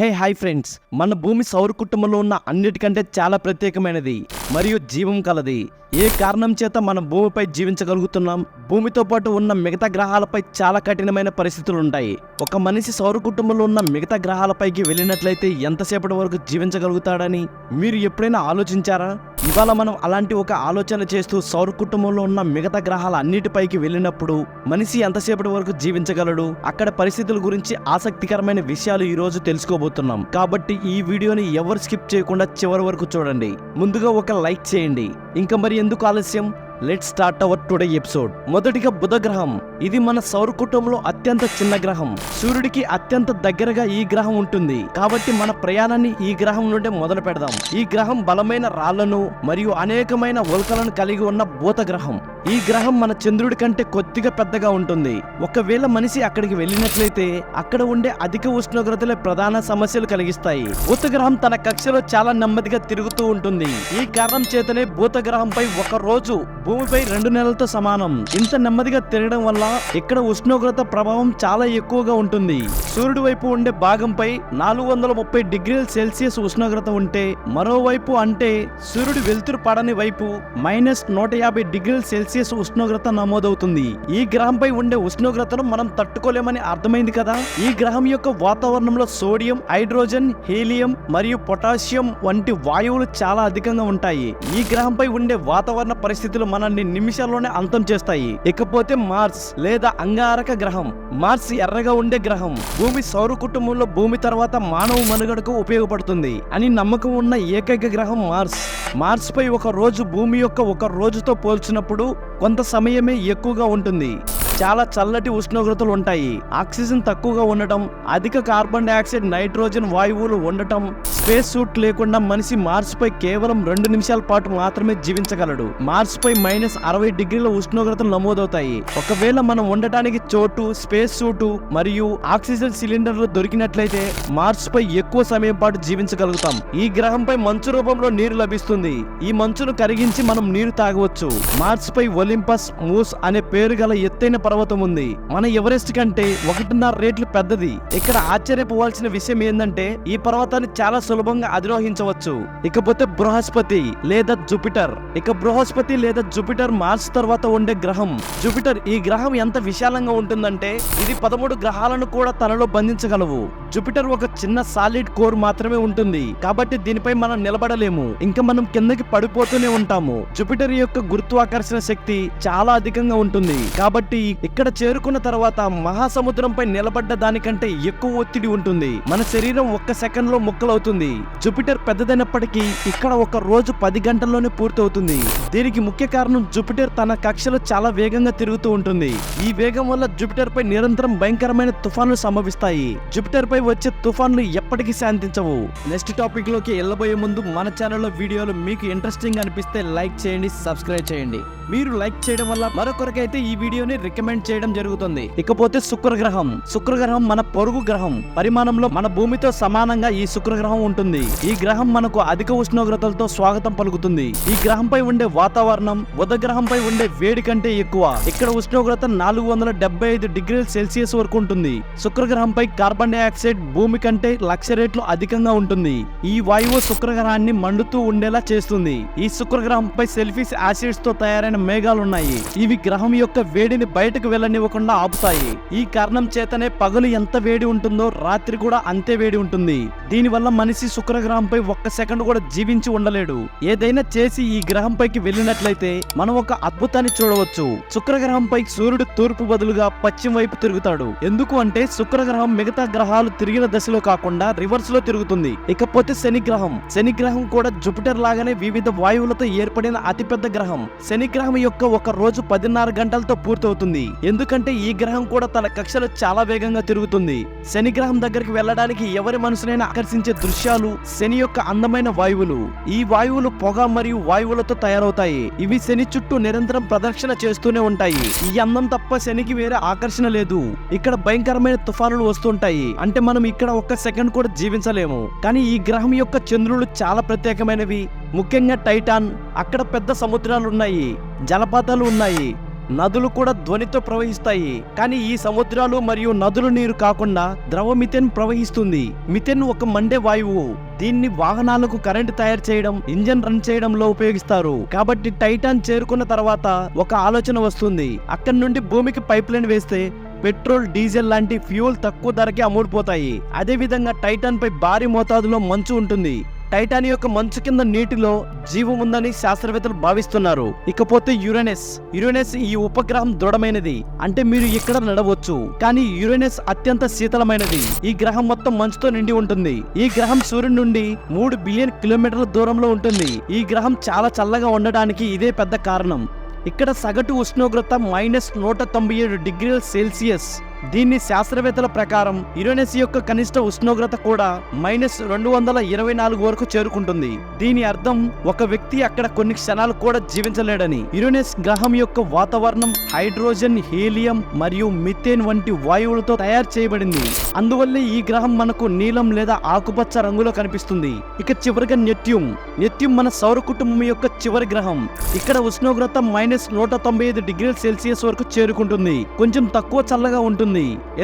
Hi friends, మన భూమి సౌర కుటుంబంలో ఉన్న అన్నిటికంటే చాలా ప్రత్యేకమైనది మరియు జీవం కలది. ఏ కారణం చేత మనం భూమిపై జీవించగలుగుతున్నాం? భూమితో పాటు ఉన్న మిగతా గ్రహాలపై చాలా కఠినమైన పరిస్థితులు ఉంటాయి. ఒక మనిషి సౌర కుటుంబంలో ఉన్న మిగతా గ్రహాలపైకి వెళ్ళినట్లయితే ఎంతసేపటి వరకు జీవించగలుగుతాడని మీరు ఎప్పుడైనా ఆలోచించారా? ఇవాళ మనం అలాంటి ఒక ఆలోచన చేస్తూ సౌర కుటుంబంలో ఉన్న మిగతా గ్రహాల అన్నిటిపైకి వెళ్ళినప్పుడు మనిషి ఎంతసేపటి వరకు జీవించగలడు, అక్కడ పరిస్థితుల గురించి ఆసక్తికరమైన విషయాలు ఈ రోజు తెలుసుకోబోతున్నాం. కాబట్టి ఈ వీడియోని ఎవరు స్కిప్ చేయకుండా చివరి వరకు చూడండి. ముందుగా ఒక లైక్ చేయండి. ఇంకా మరి ఎందుకు ఆలస్యం, let's start our today episode. మొదటిగా బుధ గ్రహం. ఇది మన సౌర కుటుంబంలో అత్యంత చిన్న గ్రహం. సూర్యుడికి అత్యంత దగ్గరగా ఈ గ్రహం ఉంటుంది. కాబట్టి మన ప్రయాణాన్ని ఈ గ్రహం నుండి మొదలు పెడదాం. ఈ గ్రహం బలమైన రాళ్లను మరియు అనేకమైన ఉల్కలను కలిగి ఉన్న భూత గ్రహం. ఈ గ్రహం మన చంద్రుడి కంటే కొద్దిగా పెద్దగా ఉంటుంది. ఒకవేళ మనిషి అక్కడికి వెళ్ళినట్లయితే అక్కడ ఉండే అధిక ఉష్ణోగ్రతలే ప్రధాన సమస్యలు కలిగిస్తాయి. భూత గ్రహం తన కక్షలో చాలా నెమ్మదిగా తిరుగుతూ ఉంటుంది. ఈ కారణం చేతనే భూత గ్రహంపై ఒక రోజు భూమిపై 2 నెలలతో సమానం. ఇంత నెమ్మదిగా తిరగడం వల్ల ఇక్కడ ఉష్ణోగ్రత ప్రభావం చాలా ఎక్కువగా ఉంటుంది. సూర్యుడి వైపు ఉండే భాగంపై 430 డిగ్రీల సెల్సియస్ ఉష్ణోగ్రత ఉంటే, మరోవైపు అంటే సూర్యుడి వెలుతురు పడని వైపు -150 డిగ్రీల సెల్సియస్ ఉష్ణోగ్రత నమోదవుతుంది. ఈ గ్రహంపై ఉండే ఉష్ణోగ్రతను మనం తట్టుకోలేమని అర్థమైంది కదా. ఈ గ్రహం యొక్క వాతావరణంలో సోడియం, హైడ్రోజన్, హీలియం మరియు పొటాషియం వంటి వాయువులు చాలా అధికంగా ఉంటాయి. ఈ గ్రహంపై ఉండే వాతావరణ పరిస్థితులు మనల్ని నిమిషాల్లోనే అంతం చేస్తాయి. ఇకపోతే మార్స్ లేదా అంగారక గ్రహం. మార్స్ ఎర్రగా ఉండే గ్రహం. భూమి సౌర కుటుంబంలో భూమి తర్వాత మానవ మనుగడకు ఉపయోగపడుతుంది అని నమ్మకం ఉన్న ఏకైక గ్రహం మార్స్. మార్స్ పై ఒక రోజు భూమి యొక్క ఒక రోజుతో పోల్చినప్పుడు కొంత సమయమే ఎక్కువగా ఉంటుంది. చాలా చల్లటి ఉష్ణోగ్రతలు ఉంటాయి. ఆక్సిజన్ తక్కువగా ఉండటం, అధిక కార్బన్ డైఆక్సైడ్, నైట్రోజన్ వాయువులు ఉండటం. స్పేస్ సూట్ లేకుండా మనిషి మార్స్ పై కేవలం 2 నిమిషాల పాటు మాత్రమే జీవించగలడు. మార్స్ పై -60 డిగ్రీల ఉష్ణోగ్రతలు నమోదవుతాయి. ఒకవేళ మనం ఉండటానికి చోటు, స్పేస్ సూటు మరియు ఆక్సిజన్ సిలిండర్లు దొరికినట్లయితే మార్స్ పై ఎక్కువ సమయం పాటు జీవించగలుగుతాం. ఈ గ్రహంపై మంచు రూపంలో నీరు లభిస్తుంది. ఈ మంచును కరిగించి మనం నీరు తాగవచ్చు. మార్స్ పై ఒలింపస్ మూస్ అనే పేరు గల ఎత్తైన పర్వతం ఉంది. మన ఎవరెస్ట్ కంటే 1.5 రెట్లు పెద్దది. ఇక్కడ ఆశ్చర్యపోవాల్సిన విషయం ఏంటంటే ఈ పర్వతాన్ని చాలా సులభంగా అధిరోహించవచ్చు. ఇకపోతే బృహస్పతి లేదా జూపిటర్. బృహస్పతి లేదా జూపిటర్ మార్స్ తర్వాత ఉండే గ్రహం. జూపిటర్ ఈ గ్రహం ఎంత విశాలంగా ఉంటుందంటే ఇది 13 గ్రహాలను కూడా తనలో బంధించగలవు. జూపిటర్ ఒక చిన్న సాలిడ్ కోర్ మాత్రమే ఉంటుంది. కాబట్టి దీనిపై మనం నిలబడలేము. ఇంకా మనం కిందకి పడిపోతూనే ఉంటాము. జూపిటర్ యొక్క గురుత్వాకర్షణ శక్తి చాలా అధికంగా ఉంటుంది. కాబట్టి ఇక్కడ చేరుకున్న తర్వాత మహాసముద్రంపై నిలబడ్డ దానికంటే ఎక్కువ ఒత్తిడి ఉంటుంది. మన శరీరం 1 సెకండ్ లో ముక్కలవుతుంది. జూపిటర్ పెద్దదైనప్పటికీ ఇక్కడ ఒక రోజు 10 గంటల్లోనే పూర్తవుతుంది. దీనికి ముఖ్య కారణం జూపిటర్ తన కక్షలో చాలా వేగంగా తిరుగుతూ ఉంటుంది. ఈ వేగం వల్ల జూపిటర్ పై నిరంతరం భయంకరమైన తుఫాన్లు సంభవిస్తాయి. జూపిటర్ పై వచ్చే తుఫాన్లు ఎప్పటికీ శాంతించవు. నెక్స్ట్ టాపిక్ లోకి వెళ్ళబోయే ముందు మన ఛానల్లో వీడియోలు మీకు ఇంట్రెస్టింగ్ అనిపిస్తే లైక్ చేయండి, సబ్స్క్రైబ్ చేయండి. మీరు లైక్ చేయడం వల్ల మరొకరికైతే ఈ వీడియోని రికమెండ్ చేయడం జరుగుతుంది. ఇకపోతే శుక్రగ్రహం. శుక్రగ్రహం మన పొరుగు గ్రహం. పరిమాణంలో మన భూమితో సమానంగా ఈ శుక్రగ్రహం ఉంటుంది. ఈ గ్రహం మనకు అధిక ఉష్ణోగ్రతలతో స్వాగతం పలుకుతుంది. ఈ గ్రహంపై ఉండే వాతావరణం బుధ గ్రహంపై ఉండే వేడి కంటే ఎక్కువ. ఇక్కడ ఉష్ణోగ్రత 475 డిగ్రీల సెల్సియస్ వరకు ఉంటుంది. శుక్రగ్రహంపై కార్బన్ డైఆక్సైడ్ భూమి కంటే 1,00,000 రెట్లు అధికంగా ఉంటుంది. ఈ వాయువు శుక్రగ్రహాన్ని మండుతూ ఉండేలా చేస్తుంది. ఈ శుక్రగ్రహంపై సల్ఫ్యూరిక్ యాసిడ్స్ తో తయారైన మేఘాలు ఉన్నాయి. ఇవి గ్రహం యొక్క వేడిని బయటకు వెళ్ళనివ్వకుండా ఆపుతాయి. ఈ కారణం చేతనే పగలు ఎంత వేడి ఉంటుందో రాత్రి కూడా అంతే వేడి ఉంటుంది. దీనివల్ల మనిషి శుక్రగ్రహంపై 1 సెకండ్ కూడా జీవించి ఉండలేడు. ఏదైనా చేసి ఈ గ్రహంపైకి వెళ్ళినట్లయితే మనం ఒక అద్భుతాన్ని చూడవచ్చు. శుక్రగ్రహంపై సూర్యుడు తూర్పు బదులుగా పశ్చిమ వైపు తిరుగుతాడు. ఎందుకు అంటే శుక్రగ్రహం మిగతా గ్రహాలు తిరిగిన దశలో కాకుండా రివర్స్ లో తిరుగుతుంది. ఇకపోతే శనిగ్రహం. శనిగ్రహం కూడా జూపిటర్ లాగానే వివిధ వాయువులతో ఏర్పడిన అతిపెద్ద గ్రహం. శనిగ్రహం యొక్క ఒక రోజు 10.5 గంటలతో పూర్తవుతుంది. ఎందుకంటే ఈ గ్రహం కూడా తన కక్షలో చాలా వేగంగా తిరుగుతుంది. శని గ్రహం దగ్గరికి వెళ్ళడానికి ఎవరి మనసునైనా ఆకర్షించే దృశ్యాలు శని యొక్క అందమైన వాయువులు. ఈ వాయువులు పొగ మరియు వాయువులతో తయారవుతాయి. ఇవి శని చుట్టూ నిరంతరం ప్రదక్షిణ చేస్తూనే ఉంటాయి. ఈ అందం తప్ప శనికి వేరే ఆకర్షణ లేదు. ఇక్కడ భయంకరమైన తుఫానులు వస్తుంటాయి. అంటే మనం ఇక్కడ 1 సెకండ్ కూడా జీవించలేము. కానీ ఈ గ్రహం యొక్క చంద్రులు చాలా ప్రత్యేకమైనవి. ముఖ్యంగా టైటాన్. అక్కడ పెద్ద సముద్రాలు ఉన్నాయి, జలపాతాలు ఉన్నాయి. నదులు కూడా ధ్వనితో ప్రవహిస్తాయి. కానీ ఈ సముద్రాలు మరియు నదుల నీరు కాకుండా ద్రవ మిథేన్ ప్రవహిస్తుంది. మిథేన్ ఒక మండే వాయువు. దీన్ని వాహనాలకు కరెంటు తయారు చేయడం, ఇంజన్ రన్ చేయడంలో ఉపయోగిస్తారు. కాబట్టి టైటాన్ చేరుకున్న తర్వాత ఒక ఆలోచన వస్తుంది. అక్కడి నుండి భూమికి పైప్ లైన్ వేస్తే పెట్రోల్, డీజిల్ లాంటి ఫ్యూయల్ తక్కువ ధరకే అమ్ముడుపోతాయి. అదే విధంగా టైటాన్ పై భారీ మోతాదులో మంచు ఉంటుంది. టైటాన్ యొక్క మంచు కింద నీటిలో జీవం ఉందని శాస్త్రవేత్తలు భావిస్తున్నారు. ఇకపోతే యురేనస్ ఈ ఉపగ్రహం దృఢమైనది. అంటే మీరు ఇక్కడ నడవచ్చు. కానీ యురేనస్ అత్యంత శీతలమైనది. ఈ గ్రహం మొత్తం మంచుతో నిండి ఉంటుంది. ఈ గ్రహం సూర్యుడి నుండి 3 బిలియన్ కిలోమీటర్ల దూరంలో ఉంటుంది. ఈ గ్రహం చాలా చల్లగా ఉండడానికి ఇదే పెద్ద కారణం. ఇక్కడ సగటు ఉష్ణోగ్రత -197 డిగ్రీల సెల్సియస్. దీన్ని శాస్త్రవేత్తల ప్రకారం యురేనస్ యొక్క కనిష్ట ఉష్ణోగ్రత కూడా -224 వరకు చేరుకుంటుంది. దీని అర్థం ఒక వ్యక్తి అక్కడ కొన్ని క్షణాలు కూడా జీవించలేడని. యురేనస్ గ్రహం యొక్క వాతావరణం హైడ్రోజన్, హీలియం మరియు మిథేన్ వంటి వాయువులతో తయారు చేయబడింది. అందువల్లే ఈ గ్రహం మనకు నీలం లేదా ఆకుపచ్చ రంగులో కనిపిస్తుంది. ఇక చివరిగా నెప్ట్యూన్ మన సౌర కుటుంబం యొక్క చివరి గ్రహం. ఇక్కడ ఉష్ణోగ్రత -195 డిగ్రీల సెల్సియస్ వరకు చేరుకుంటుంది. కొంచెం తక్కువ చల్లగా ఉంటుంది.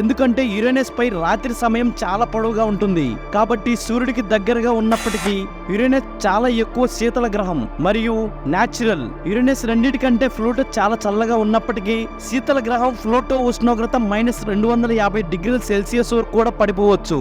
ఎందుకంటే యురేనస్ పై రాత్రి సమయం చాలా పొడవుగా ఉంటుంది. కాబట్టి సూర్యుడికి దగ్గరగా ఉన్నప్పటికీ యురేనస్ చాలా ఎక్కువ శీతల గ్రహం మరియు న్యాచురల్. యురేనస్ రెండింటికంటే ప్లూటో చాలా చల్లగా ఉన్నప్పటికీ శీతల గ్రహం ప్లూటో ఉష్ణోగ్రత -250 డిగ్రీల సెల్సియస్ వరకు కూడా పడిపోవచ్చు.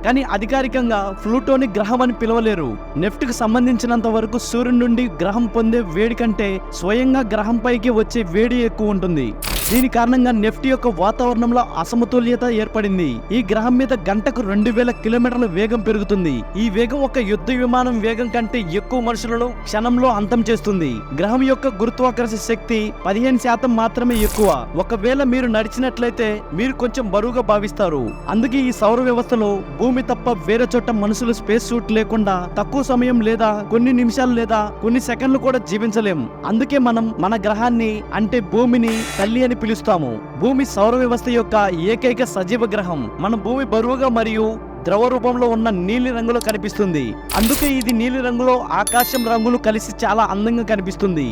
కానీ అధికారికంగా ప్లూటోని గ్రహం అని పిలవలేరు. నెఫ్ట్కి సంబంధించినంత వరకు సూర్యుడి నుండి గ్రహం పొందే వేడి కంటే స్వయంగా గ్రహం పైకి వచ్చే వేడి ఎక్కువ ఉంటుంది. దీని కారణంగా నెఫ్ట్ యొక్క వాతావరణంలో అసమతుల్యత ఏర్పడింది. ఈ గ్రహం మీద గంటకు 2000 కిలోమీటర్ల వేగం పెరుగుతుంది. ఈ వేగం ఒక యుద్ధ విమానం వేగం కంటే ఎక్కువ మనుషులను క్షణంలో అంతం చేస్తుంది. గ్రహం యొక్క గురుత్వాకర్షణ శక్తి 15% మాత్రమే ఎక్కువ. ఒకవేళ మీరు నడిచినట్లయితే మీరు కొంచెం బరువుగా భావిస్తారు. అందుకే ఈ సౌర వ్యవస్థలో భూమి తప్ప వేరే చోట మనుషులు స్పేస్ సూట్ లేకుండా తక్కువ సమయం లేదా కొన్ని నిమిషాలు లేదా కొన్ని సెకండ్లు కూడా జీవించలేం. అందుకే మనం మన గ్రహాన్ని అంటే భూమిని తల్లి అని పిలుస్తాము. భూమి సౌర వ్యవస్థ యొక్క ఏకైక సజీవ గ్రహం. మన భూమి బరువుగా మరియు ద్రవ రూపంలో ఉన్న నీలి రంగులో కనిపిస్తుంది. అందుకే ఇది నీలి రంగులో ఆకాశం రంగులు కలిసి చాలా అందంగా కనిపిస్తుంది.